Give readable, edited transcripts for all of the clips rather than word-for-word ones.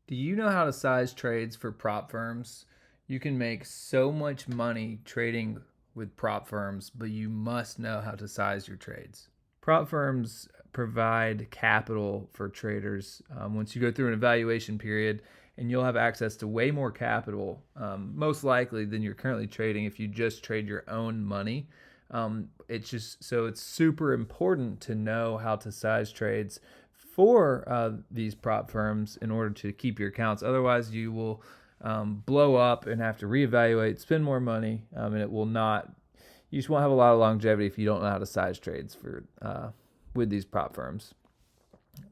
Do you know how to size trades for prop firms? You can make so much money trading with prop firms, but you must know how to size your trades. Prop firms provide capital for traders once you go through an evaluation period, and you'll have access to way more capital, most likely than you're currently trading if you just trade your own money. It's super important to know how to size trades for these prop firms in order to keep your accounts. Otherwise, you will blow up and have to reevaluate, spend more money, and it will not. You just won't have a lot of longevity if you don't know how to size trades for with these prop firms.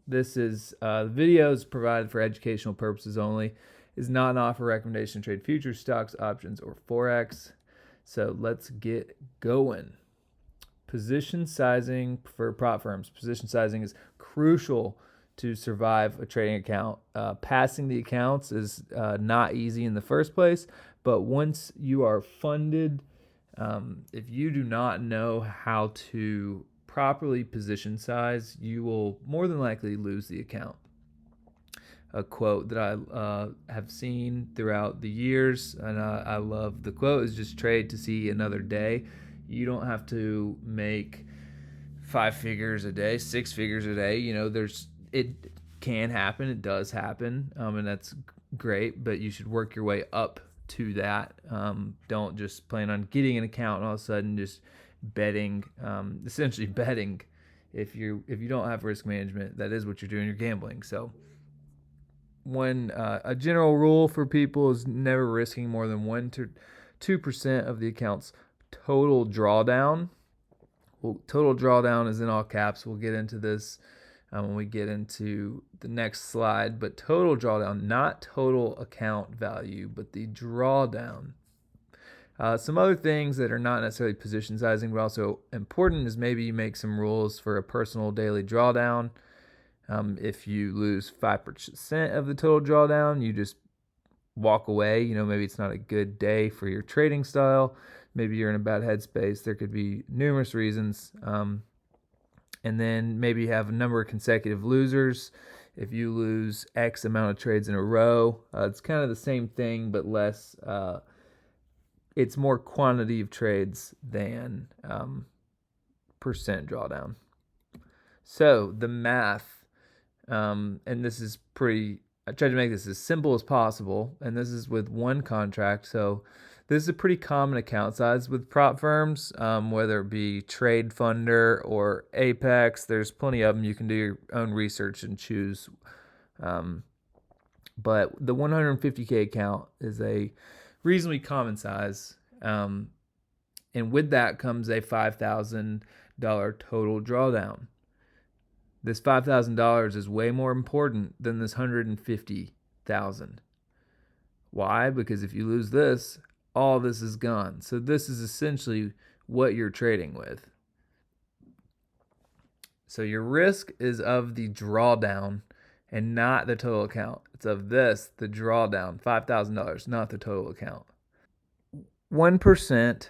This is videos provided for educational purposes only. Is not an offer, recommendation to trade futures, stocks, options, or forex. So let's get going. Position sizing for prop firms. Position sizing is crucial to survive a trading account. Passing the accounts is not easy in the first place, but once you are funded, if you do not know how to properly position size, you will more than likely lose the account. A quote that I have seen throughout the years, and I love the quote, is just trade to see another day. You don't have to make 5 figures a day, 6 figures a day. It can happen, it does happen, and that's great, but you should work your way up to that. Don't just plan on getting an account and all of a sudden just betting, essentially betting. If you don't have risk management, that is what you're doing, you're gambling. So a general rule for people is never risking more than 1 to 2% of the account's total drawdown. Well, total drawdown is in all caps. We'll get into this when we get into the next slide. But total drawdown, not total account value, but the drawdown. Some other things that are not necessarily position sizing, but also important, is maybe you make some rules for a personal daily drawdown. If you lose 5% of the total drawdown, you just walk away. Maybe it's not a good day for your trading style. Maybe you're in a bad headspace. There could be numerous reasons. And then maybe you have a number of consecutive losers. If you lose X amount of trades in a row, it's kind of the same thing, but less. It's more quantity of trades than percent drawdown. So the math, and this is I tried to make this as simple as possible, and this is with one contract. So this is a pretty common account size with prop firms, whether it be Trade Funder or Apex. There's plenty of them. You can do your own research and choose. But the 150K account is a reasonably common size. And with that comes a $5,000 total drawdown. This $5,000 is way more important than this $150,000. Why? Because if you lose this, all this is gone. So this is essentially what you're trading with. So your risk is of the drawdown and not the total account. It's of this, the drawdown, $5,000, not the total account. 1%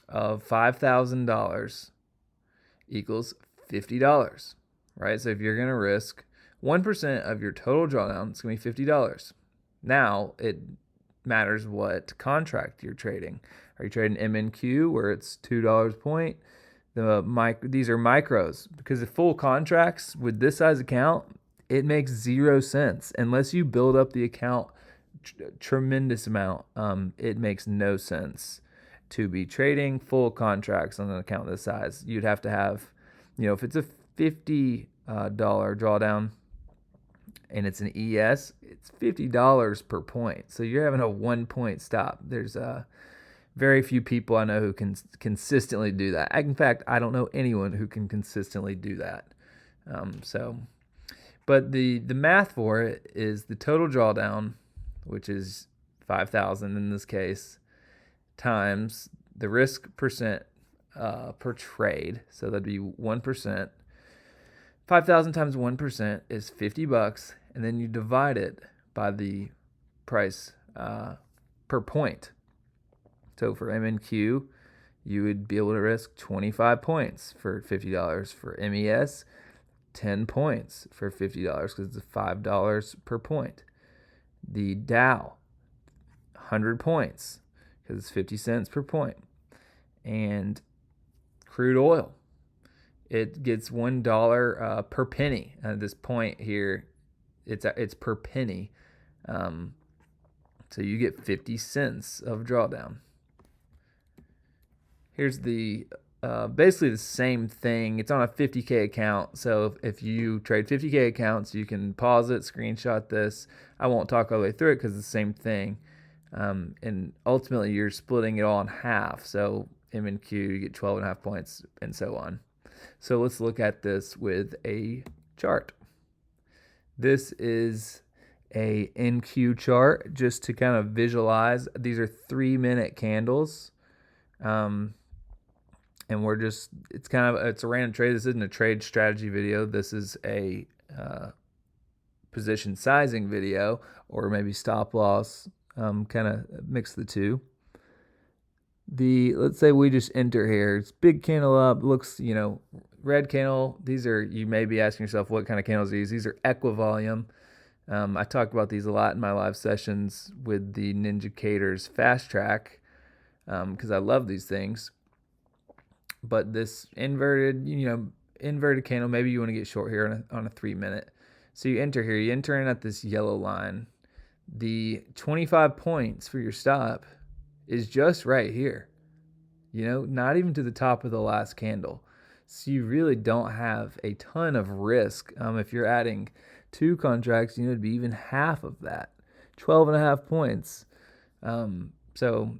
of $5,000 equals $50, right? So if you're going to risk 1% of your total drawdown, it's going to be $50. Now, it matters what contract you're trading. Are you trading MNQ, where it's $2 a point? These are micros, because the full contracts with this size account, it makes 0 sense. Unless you build up the account tremendous amount, it makes no sense to be trading full contracts on an account this size. You'd have to have, if it's a $50 drawdown and it's an ES, it's $50 per point. So you're having a 1 point stop. There's very few people I know who can consistently do that. In fact, I don't know anyone who can consistently do that. But the math for it is the total drawdown, which is 5,000 in this case, times the risk percent per trade. So that'd be 1%. 5,000 times 1% is $50, and then you divide it by the price per point. So for MNQ, you would be able to risk 25 points for $50. For MES, 10 points for $50 because it's $5 per point. The Dow, 100 points because it's 50 cents per point. And crude oil, it gets $1 per penny. At this point here, it's per penny. So you get 50 cents of drawdown. Here's the basically the same thing. It's on a 50K account. So if you trade 50K accounts, you can pause it, screenshot this. I won't talk all the way through it because it's the same thing. And ultimately, you're splitting it all in half. So M and Q, you get 12.5 points, and so on. So let's look at this with a chart. This is a NQ chart just to kind of visualize. These are 3-minute candles. And it's a random trade. This isn't a trade strategy video. This is a position sizing video, or maybe stop loss, kind of mix the two. Let's say we just enter here. It's big candle up, looks, red candle. You may be asking yourself, what kind of candles are these? These are equivolume. I talk about these a lot in my live sessions with the Ninjacators Fast Track, because I love these things. But this inverted candle, maybe you want to get short here on a 3-minute. So you enter here, you enter in at this yellow line. The 25 points for your stop is just right here. Not even to the top of the last candle. So you really don't have a ton of risk. If you're adding 2 contracts, it'd be even half of that, 12.5 points. So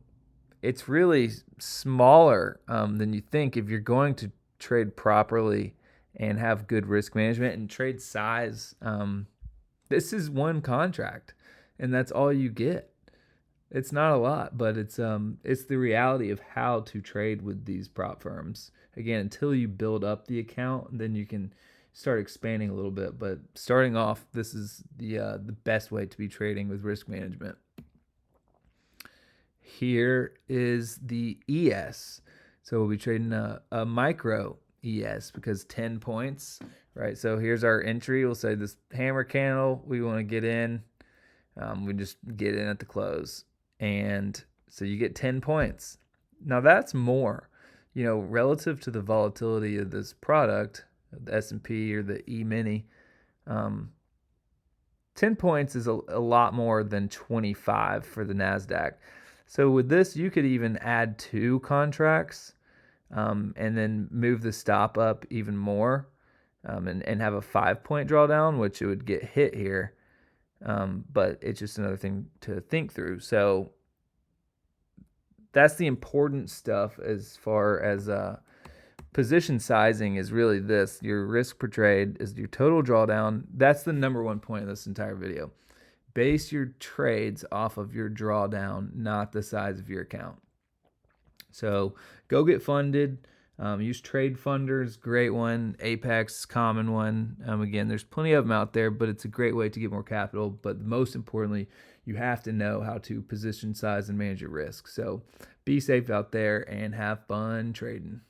it's really smaller than you think if you're going to trade properly and have good risk management and trade size. This is 1 contract, and that's all you get. It's not a lot, but it's the reality of how to trade with these prop firms. Again, until you build up the account, then you can start expanding a little bit. But starting off, this is the best way to be trading with risk management. Here is the ES. So we'll be trading a micro ES because 10 points, right? So here's our entry. We'll say this hammer candle, we want to get in. We just get in at the close. And so you get 10 points. Now that's more, relative to the volatility of this product, the S&P or the E-mini. 10 points is a lot more than 25 for the NASDAQ. So with this, you could even add 2 contracts and then move the stop up even more and have a 5-point drawdown, which it would get hit here. But it's just another thing to think through. So that's the important stuff as far as position sizing is really this. Your risk per trade is your total drawdown. That's the number 1 point of this entire video. Base your trades off of your drawdown, not the size of your account. So go get funded. Use Trade Funders, great one. Apex, common one. Again, there's plenty of them out there, but it's a great way to get more capital. But most importantly, you have to know how to position size and manage your risk. So be safe out there and have fun trading.